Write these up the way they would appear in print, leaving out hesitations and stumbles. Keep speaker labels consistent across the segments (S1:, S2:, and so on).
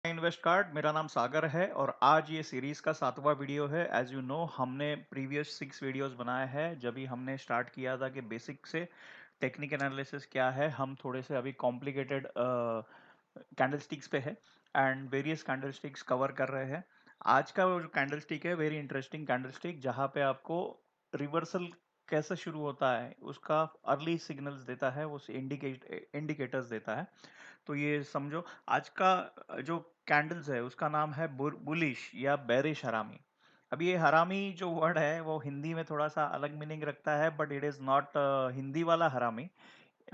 S1: Invest card. मेरा नाम सागर है और आज ये सीरीज का 7वां वीडियो है। एज यू नो हमने प्रीवियस 6 वीडियोस बनाए हैं। जब भी हमने स्टार्ट किया था कि बेसिक से टेक्निकल एनालिसिस क्या है, हम थोड़े से अभी कॉम्प्लिकेटेड कैंडलस्टिक्स पे है एंड वेरियस कैंडलस्टिक्स कवर कर रहे हैं। आज का वो जो कैंडलस्टिक है वेरी इंटरेस्टिंग कैंडलस्टिक, जहाँ पे आपको रिवर्सल कैसे शुरू होता है उसका अर्ली सिग्नल्स देता है, वो इंडिकेटर्स देता है। तो ये समझो आज का जो कैंडल्स है उसका नाम है बुलिश या बेरिश हरामी। अब ये हरामी जो वर्ड है वो हिंदी में थोड़ा सा अलग मीनिंग रखता है, but it is not Hindi वाला हरामी।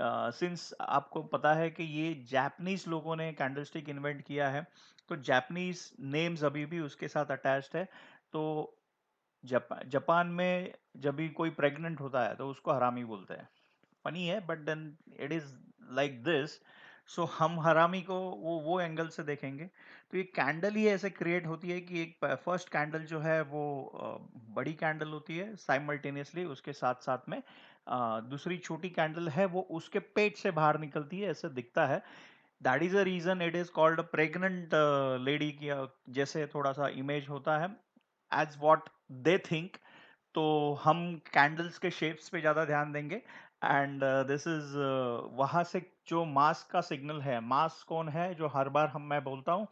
S1: सिंस आपको पता है कि ये जापानीज लोगों ने कैंडलस्टिक इन्वेंट किया है, तो जापानीज नेम्स अभी भी उसके साथ अटैच्ड है। तो जापान में जब भी कोई प्रेग्नेंट होता है तो उसको हरामी बोलते हैं। फनी है but then it is like this. So हम हरामी को वो एंगल से देखेंगे। तो ये कैंडल ही ऐसे क्रिएट होती है कि एक फर्स्ट कैंडल जो है वो बड़ी कैंडल होती है, साइमल्टेनियसली उसके साथ साथ में दूसरी छोटी कैंडल है वो उसके पेट से बाहर निकलती है, ऐसे दिखता है। That is a reason it is called pregnant lady की जैसे थोड़ा सा इमेज होता है, एज वॉट दे थिंक। तो हम कैंडल्स के शेप्स पे ज़्यादा ध्यान देंगे एंड दिस इज वहाँ से जो मास का सिग्नल है। मास कौन है? जो हर बार मैं बोलता हूँ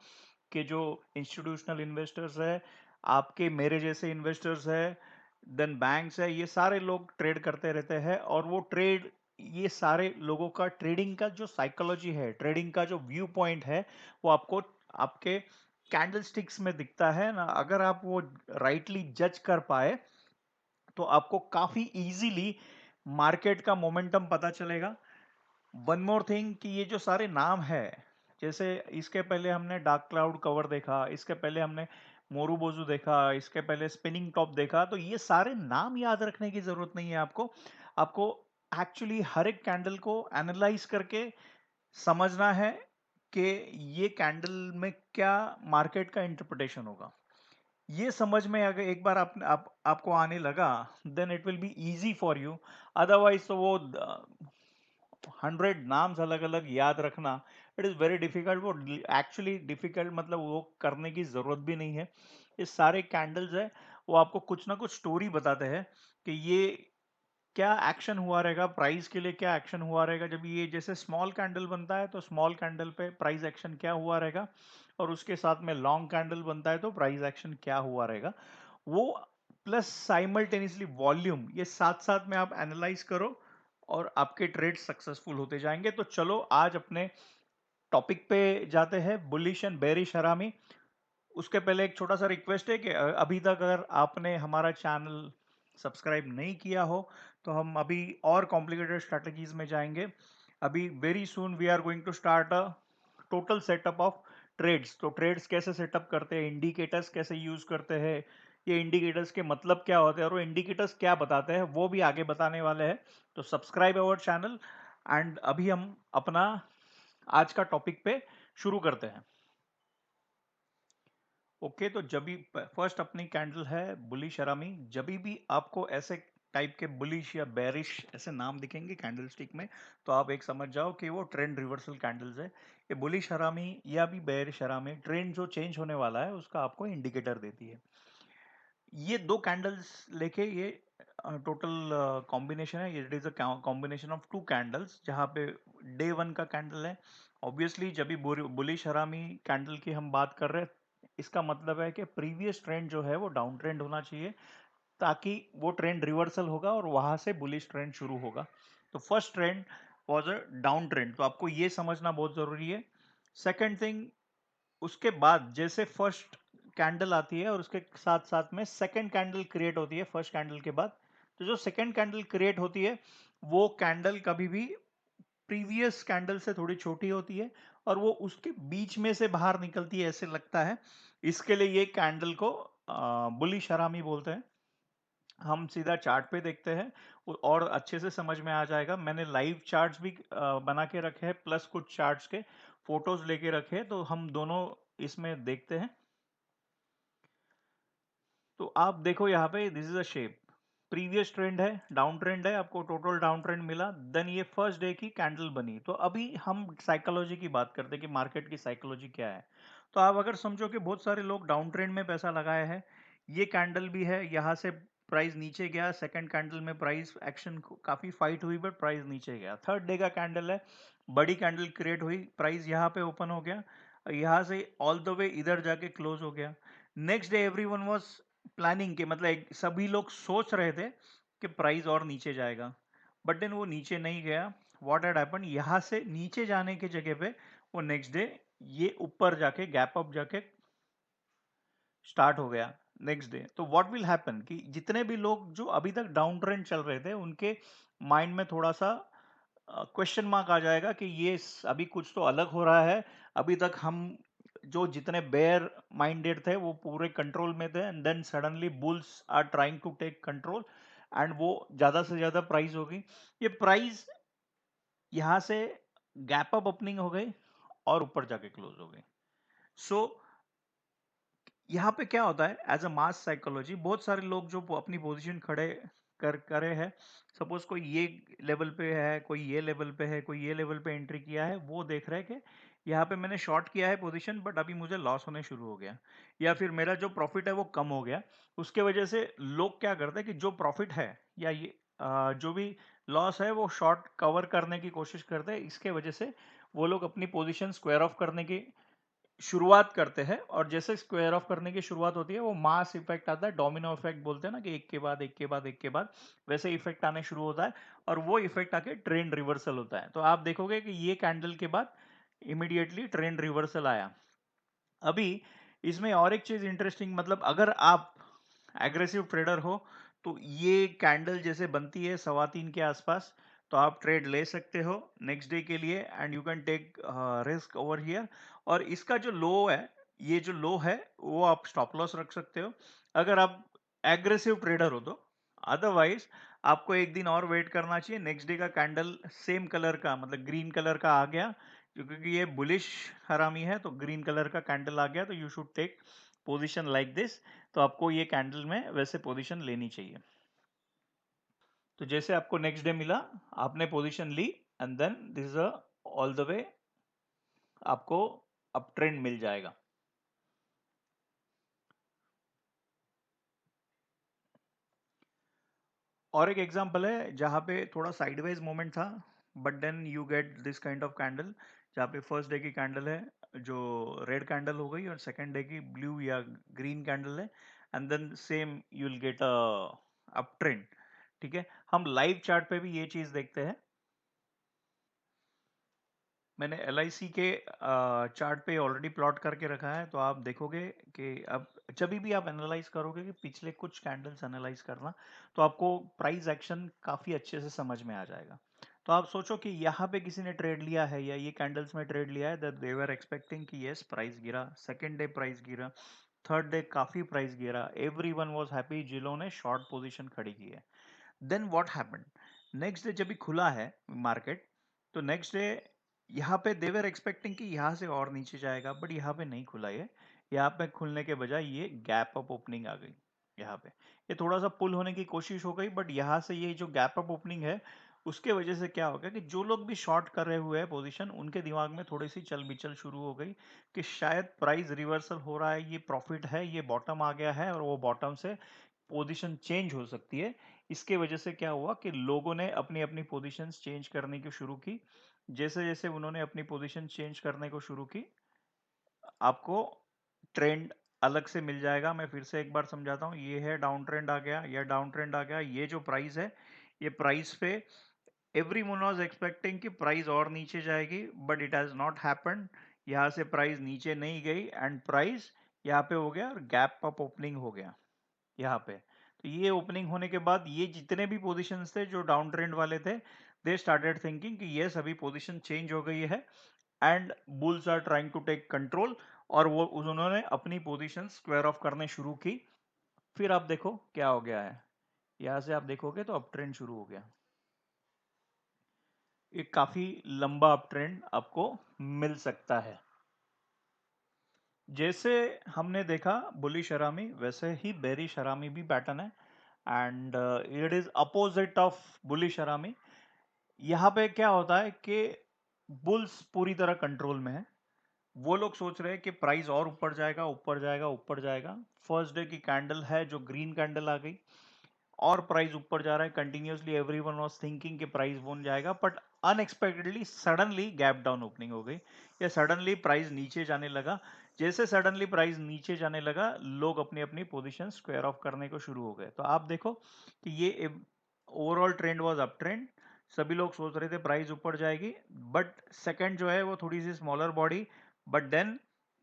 S1: कि जो इंस्टीट्यूशनल इन्वेस्टर्स है, आपके मेरे जैसे इन्वेस्टर्स है, देन बैंक्स है, ये सारे लोग ट्रेड करते रहते हैं। और वो ट्रेड, ये सारे लोगों का ट्रेडिंग का जो साइकोलॉजी है, ट्रेडिंग का जो व्यू पॉइंट है, वो आपको आपके कैंडलस्टिक्स में दिखता है ना। अगर आप वो राइटली जज कर पाए तो आपको काफी इजीली मार्केट का मोमेंटम पता चलेगा। वन मोर थिंग कि ये जो सारे नाम है, जैसे इसके पहले हमने डार्क क्लाउड कवर देखा, इसके पहले हमने मोरूबोजू देखा, इसके पहले स्पिनिंग टॉप देखा, तो ये सारे नाम याद रखने की जरूरत नहीं है आपको। आपको एक्चुअली हर एक कैंडल को एनालाइज करके समझना है कि ये कैंडल में क्या मार्केट का इंटरप्रिटेशन होगा। ये समझ में अगर एक बार आपको आने लगा, then it will be easy for you. Otherwise तो वो 100 नाम्स अलग अलग याद रखना, इट इज़ वेरी डिफिकल्ट। वो एक्चुअली डिफिकल्ट मतलब वो करने की ज़रूरत भी नहीं है। ये सारे कैंडल्स है वो आपको कुछ ना कुछ स्टोरी बताते हैं कि ये क्या एक्शन हुआ रहेगा, प्राइस के लिए क्या एक्शन हुआ रहेगा। जब ये जैसे स्मॉल कैंडल बनता है तो स्मॉल कैंडल पे प्राइस एक्शन क्या हुआ रहेगा, और उसके साथ में लॉन्ग कैंडल बनता है तो प्राइस एक्शन क्या हुआ रहेगा। वो प्लस साइमल्टेनियसली वॉल्यूम, ये साथ साथ में आप एनालाइज करो और आपके ट्रेड सक्सेसफुल होते जाएंगे। तो चलो आज अपने टॉपिक पे जाते हैं, बुलिश एंड बेरिश हरामी। उसके पहले एक छोटा सा रिक्वेस्ट है कि अभी तक अगर आपने हमारा चैनल सब्सक्राइब नहीं किया हो तो हम अभी और कॉम्प्लिकेटेड स्ट्रेटजीज में जाएंगे। अभी very soon we are going to start a total setup of trades. तो ट्रेड्स कैसे सेटअप करते हैं, इंडिकेटर्स कैसे यूज करते हैं, ये इंडिकेटर्स के मतलब क्या होते हैं और वो इंडिकेटर्स क्या बताते हैं, वो भी आगे बताने वाले हैं। तो सब्सक्राइब अवर चैनल एंड अभी हम अपना आज का टॉपिक पे शुरू करते हैं। ओके, तो जब भी फर्स्ट अपनी कैंडल है बुलिश हरामी। जब भी आपको ऐसे टाइप के बुलिश या बेरिश ऐसे नाम दिखेंगे कैंडल स्टिक में, तो आप एक समझ जाओ कि वो ट्रेंड रिवर्सल कैंडल्स है। ये बुलिश हरामी या भी बेरिश हरामी, ट्रेंड जो चेंज होने वाला है उसका आपको इंडिकेटर देती है। ये दो कैंडल्स लेके ये टोटल कॉम्बिनेशन है। It is a combination of two candles, जहाँ पे डे वन का कैंडल है। ऑब्वियसली जब भी बुलिश हरामी कैंडल की हम बात कर रहे हैं, इसका मतलब है कि प्रीवियस ट्रेंड जो है वो डाउन ट्रेंड होना चाहिए, ताकि वो ट्रेंड रिवर्सल होगा और वहां से बुलिश ट्रेंड शुरू होगा। तो first trend was a down trend, तो आपको ये समझना बहुत जरूरी है। सेकंड थिंग, उसके बाद जैसे फर्स्ट कैंडल आती है और उसके साथ साथ में सेकंड कैंडल क्रिएट होती है फर्स्ट कैंडल के बाद। तो जो सेकंड कैंडल क्रिएट होती है वो कैंडल कभी भी प्रीवियस कैंडल से थोड़ी छोटी होती है और वो उसके बीच में से बाहर निकलती है, ऐसे लगता है। इसके लिए ये कैंडल को बुलिश हरामी बोलते हैं। हम सीधा चार्ट पे देखते हैं और अच्छे से समझ में आ जाएगा। मैंने लाइव चार्ट्स भी बना के रखे हैं, प्लस कुछ चार्ट्स के फोटोज लेके रखे हैं, तो हम दोनों इसमें देखते हैं। तो आप देखो यहाँ पे, this is a shape. Previous trend है, डाउन ट्रेंड है, आपको टोटल डाउन ट्रेंड मिला, देन ये फर्स्ट डे की कैंडल बनी। तो अभी हम साइकोलॉजी की बात करते हैं कि मार्केट की साइकोलॉजी क्या है। तो आप अगर समझो कि बहुत सारे लोग डाउन ट्रेंड में पैसा लगाए हैं, ये कैंडल भी है, यहाँ से प्राइस नीचे गया, सेकंड कैंडल में प्राइस एक्शन काफी फाइट हुई बट प्राइस नीचे गया। थर्ड डे का कैंडल है, बड़ी कैंडल क्रिएट हुई, प्राइस यहाँ पे ओपन हो गया, यहाँ से ऑल द वे इधर जाके क्लोज हो गया। Next day everyone was planning के, मतलब सभी लोग सोच रहे थे कि प्राइस और नीचे जाएगा, बट देन वो नीचे नहीं गया। व्हाट हैड हैपन, यहाँ से नीचे जाने की जगह पे वो नेक्स्ट डे ये ऊपर जाके गैप अप जाके स्टार्ट हो गया नेक्स्ट डे। तो व्हाट विल हैपन कि जितने भी लोग जो अभी तक डाउन ट्रेंड चल रहे थे, उनके माइंड में थोड़ा सा क्वेश्चन मार्क आ जाएगा कि ये अभी कुछ तो अलग हो रहा है। अभी तक हम जो जितने बेयर माइंडेड थे वो पूरे कंट्रोल में थे, and then suddenly bulls are trying to take control, and वो ज्यादा से ज्यादा प्राइस होगी। ये प्राइस यहाँ से गैप अप ओपनिंग हो गई और ऊपर जाके क्लोज हो गई। सो यहाँ पे क्या होता है, एज अ मास साइकोलॉजी बहुत सारे लोग जो अपनी पोजीशन खड़े करे हैं, सपोज कोई ये लेवल पे है, कोई ये लेवल पे है, कोई ये लेवल पे एंट्री किया है, वो देख रहे हैं कि यहाँ पे मैंने शॉर्ट किया है पोजीशन, बट अभी मुझे लॉस होने शुरू हो गया, या फिर मेरा जो प्रॉफिट है वो कम हो गया। उसके वजह से लोग क्या करते हैं कि जो प्रॉफिट है या ये जो भी लॉस है वो शॉर्ट कवर करने की कोशिश करते हैं। इसके वजह से वो लोग अपनी पोजीशन स्क्वायर ऑफ करने की शुरुआत करते हैं, और जैसे स्क्वायर ऑफ करने की शुरुआत होती है वो मास इफेक्ट आता है, डोमिनो इफेक्ट बोलते हैं ना, कि एक के बाद एक के बाद एक के बाद वैसे इफेक्ट आने शुरू होता है, और वो इफेक्ट आके ट्रेंड रिवर्सल होता है। तो आप देखोगे कि ये कैंडल के बाद इमीडिएटली ट्रेंड रिवर्सल आया। अभी इसमें और एक चीज इंटरेस्टिंग, मतलब अगर आप एग्रेसिव ट्रेडर हो तो ये कैंडल जैसे बनती है 3:15 के आसपास, तो आप ट्रेड ले सकते हो नेक्स्ट डे के लिए, and you can take risk over here. और इसका जो लो है, ये जो लो है वो आप स्टॉप लॉस रख सकते हो अगर आप एग्रेसिव ट्रेडर हो तो। अदरवाइज आपको एक दिन और वेट करना चाहिए। नेक्स्ट डे का कैंडल सेम कलर का, मतलब ग्रीन कलर का आ गया, क्योंकि ये बुलिश हरामी है, तो ग्रीन कलर का कैंडल आ गया, तो you should take position like this. तो आपको ये कैंडल में वैसे पोजीशन लेनी चाहिए। तो जैसे आपको नेक्स्ट डे मिला, आपने पोजीशन ली, and then this is all the way आपको अप ट्रेंड मिल जाएगा। और एक एग्जांपल है जहां पे थोड़ा साइडवेज मोमेंट था, but then you get this kind of candle, जहाँ पे फर्स्ट डे की कैंडल है जो रेड कैंडल हो गई, और सेकंड डे की ब्लू या ग्रीन कैंडल है, and then same you will get a up trend. ठीक है, हम लाइव चार्ट पे भी ये चीज देखते हैं। मैंने LIC के चार्ट पे ऑलरेडी प्लॉट करके रखा है, तो आप देखोगे कि अब जब भी आप एनालाइज करोगे कि पिछले कुछ कैंडल्स एनालाइज करना, तो आपको प्राइस एक्शन काफी अच्छे से समझ में आ जाएगा। तो आप सोचो कि यहाँ पे किसी ने ट्रेड लिया है या ये कैंडल्स में ट्रेड लिया है, दैट दे वर एक्सपेक्टिंग कि यस प्राइस गिरा, सेकेंड डे प्राइस गिरा, थर्ड डे काफी प्राइस गिरा, एवरीवन वाज हैप्पी जिन्होंने शॉर्ट पोजीशन खड़ी की है। Then what happened, next day जब भी खुला है मार्केट, तो नेक्स्ट डे यहाँ पे देवर एक्सपेक्टिंग कि यहाँ से और नीचे जाएगा, बट यहाँ पे नहीं खुला ये। यहाँ पे खुलने के बजाय ये गैप अप ओपनिंग आ गई। यहाँ पे ये थोड़ा सा पुल होने की कोशिश हो गई, बट यहाँ से ये जो गैप अप ओपनिंग है, उसके वजह से क्या हो गया कि जो लोग भी शॉर्ट कर रहे हुए हैं पोजीशन, उनके दिमाग में थोड़ी सी चल बिचल शुरू हो गई कि शायद प्राइस रिवर्सल हो रहा है, ये प्रॉफिट है, ये बॉटम आ गया है, और वो बॉटम से पोजीशन चेंज हो सकती है। इसके वजह से क्या हुआ कि लोगों ने अपनी अपनी पोजीशंस चेंज करने की शुरू की। जैसे जैसे उन्होंने अपनी पोजीशन चेंज करने को शुरू की, आपको ट्रेंड अलग से मिल जाएगा। मैं फिर से एक बार समझाता हूँ, ये है डाउन ट्रेंड आ गया, या डाउन ट्रेंड आ गया, ये जो प्राइस है, ये प्राइस पे एवरीवन वाज एक्सपेक्टिंग कि प्राइस और नीचे जाएगी, but it has not happened. यहाँ से प्राइस नीचे नहीं गई, एंड प्राइस यहाँ पे हो गया और गैप अप ओपनिंग हो गया यहाँ पे। तो ये ओपनिंग होने के बाद ये जितने भी पोजीशंस थे जो डाउन ट्रेंड वाले थे, दे स्टार्टेड थिंकिंग कि ये सभी पोजीशन चेंज हो गई है, and bulls are trying to take control, और वो उन्होंने अपनी पोजीशन स्क्वायर ऑफ करने शुरू की। फिर आप देखो क्या हो गया है, यहाँ से आप देखोगे तो अप ट्रेंड शुरू हो गया। एक काफी लंबा अप ट्रेंड आपको मिल सकता है। जैसे हमने देखा बुलिश हरामी, वैसे ही बेरिश हरामी भी पैटर्न है। And it is opposite of bullish हरामी। यहाँ पे क्या होता है कि बुल्स पूरी तरह कंट्रोल में है। वो लोग सोच रहे हैं कि प्राइस और ऊपर जाएगा, ऊपर जाएगा, ऊपर जाएगा। फर्स्ट डे की कैंडल है जो ग्रीन कैंडल आ गई और प्राइस ऊपर जा रहा है कंटिन्यूसली। एवरीवन वाज थिंकिंग कि प्राइस वन जाएगा, but unexpectedly suddenly gap down opening हो गई या सडनली प्राइस नीचे जाने लगा। जैसे सडनली प्राइस नीचे जाने लगा, लोग अपनी अपनी पोजीशन स्क्वायर ऑफ करने को शुरू हो गए। तो आप देखो कि ये overall trend was up trend. सभी लोग सोच रहे थे प्राइस ऊपर जाएगी, बट सेकंड जो है वो थोड़ी सी स्मॉलर बॉडी, बट देन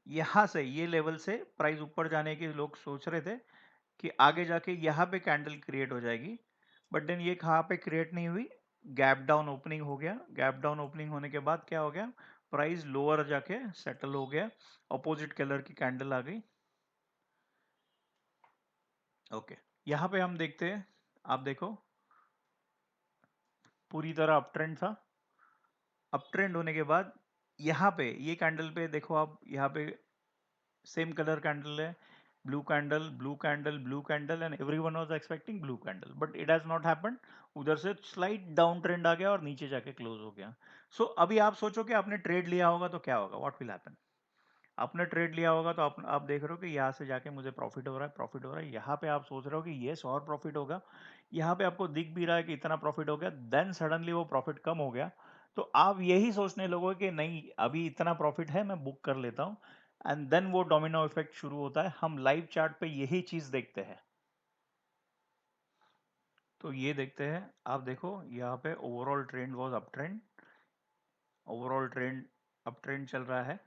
S1: यहाँ से ये लेवल से प्राइस ऊपर जाने के लोग सोच रहे थे कि आगे जाके यहाँ पे कैंडल क्रिएट हो जाएगी, बट देन ये कहाँ पे क्रिएट नहीं हुई। गैप डाउन ओपनिंग हो गया। गैप डाउन ओपनिंग होने के बाद क्या हो गया, प्राइस लोअर जाके सेटल हो गया। अपोजिट कलर की कैंडल आ गई। ओके, यहाँ पे हम देखते हैं, आप देखो पूरी तरह अप ट्रेंड था। अप ट्रेंड होने के बाद यहाँ पे ये कैंडल पे देखो आप, यहाँ पे सेम कलर कैंडल है, blue candle, blue candle, blue candle, and everyone was expecting blue candle, but it has not happened. उधर से स्लाइट डाउन ट्रेंड आ गया और नीचे जाके क्लोज हो गया। सो अभी आप सोचो कि आपने ट्रेड लिया होगा तो क्या होगा, व्हाट विल हैपन। आपने ट्रेड लिया होगा तो आप देख रहे हो कि यहाँ से जाके मुझे प्रॉफिट हो रहा है, प्रॉफिट हो रहा है। यहाँ पे आप सोच रहे हो कि यस और प्रॉफिट होगा, यहाँ पे आपको दिख भी रहा है कि इतना प्रॉफिट हो गया, देन सडनली वो प्रॉफिट कम हो गया। तो आप यही सोचने लगोगे कि नहीं अभी इतना प्रॉफिट है, मैं बुक कर लेता हूँ, एंड देन वो डोमिनो इफेक्ट शुरू होता है। हम लाइव चार्ट पे यही चीज देखते हैं। तो ये देखते हैं, आप देखो यहाँ पे overall trend was up trend, overall trend up trend चल रहा है।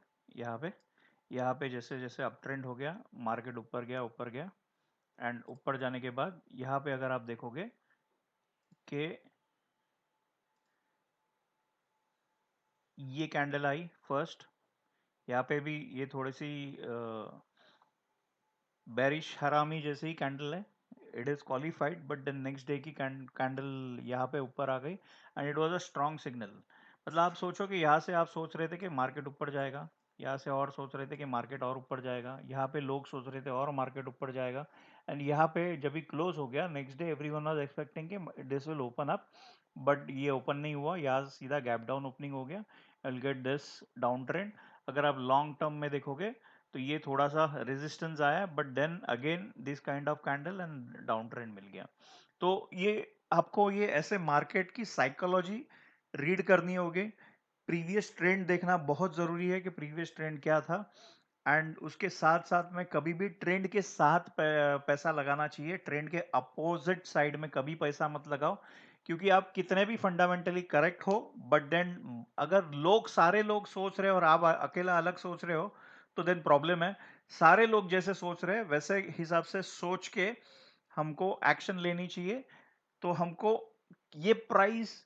S1: यहाँ पे जैसे जैसे अप ट्रेंड हो गया, मार्केट ऊपर गया, ऊपर गया, एंड ऊपर जाने के बाद यहाँ पे अगर आप देखोगे कि ये कैंडल आई फर्स्ट, यहाँ पे भी ये थोड़ी सी बेरिश हरामी जैसे ही कैंडल है। It is qualified, but the next day की कैंडल यहाँ पे ऊपर आ गई and it was a strong signal. मतलब आप सोचो कि यहाँ से आप सोच रहे थे कि मार्केट ऊपर जाएगा, यहाँ से और सोच रहे थे कि मार्केट और ऊपर जाएगा, यहाँ पे लोग सोच रहे थे और मार्केट ऊपर जाएगा, एंड यहाँ पे जब भी क्लोज हो गया next day everyone was expecting कि this will open up, but ये ओपन नहीं हुआ। यहाँ सीधा गैप डाउन ओपनिंग हो गया, will get this down trend. अगर आप लॉन्ग टर्म में देखोगे तो ये थोड़ा सा रेजिस्टेंस आया, but then again this kind of candle and down trend मिल गया। तो ये आपको ये ऐसे मार्केट की साइकोलॉजी रीड करनी होगी। प्रीवियस ट्रेंड देखना बहुत जरूरी है कि प्रीवियस ट्रेंड क्या था, एंड उसके साथ साथ में कभी भी ट्रेंड के साथ पैसा लगाना चाहिए। ट्रेंड के अपोजिट साइड में कभी पैसा मत लगाओ, क्योंकि आप कितने भी फंडामेंटली करेक्ट हो, बट देन अगर लोग सारे लोग सोच रहे हो और आप अकेला अलग सोच रहे हो तो देन प्रॉब्लम है। सारे लोग जैसे सोच रहे हैं वैसे हिसाब से सोच के हमको एक्शन लेनी चाहिए। तो हमको ये प्राइस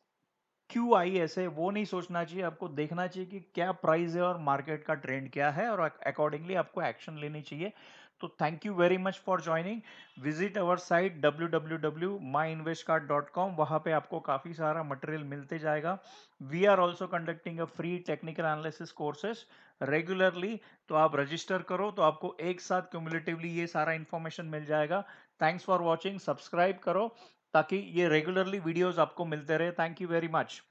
S1: क्यों आई ऐसे वो नहीं सोचना चाहिए, आपको देखना चाहिए कि क्या प्राइस है और मार्केट का ट्रेंड क्या है, और अकॉर्डिंगली आपको एक्शन लेनी चाहिए। तो thank you very much for joining. Visit our site www.myinvestcard.com, वहां पे आपको काफी सारा मटेरियल मिलते जाएगा। We are also conducting a free technical analysis courses regularly. तो आप रजिस्टर करो तो आपको एक साथ क्यूमुलेटिवली ये सारा इंफॉर्मेशन मिल जाएगा। थैंक्स फॉर वॉचिंग, सब्सक्राइब करो ताकि ये रेगुलरली वीडियोस आपको मिलते रहे। Thank you very much.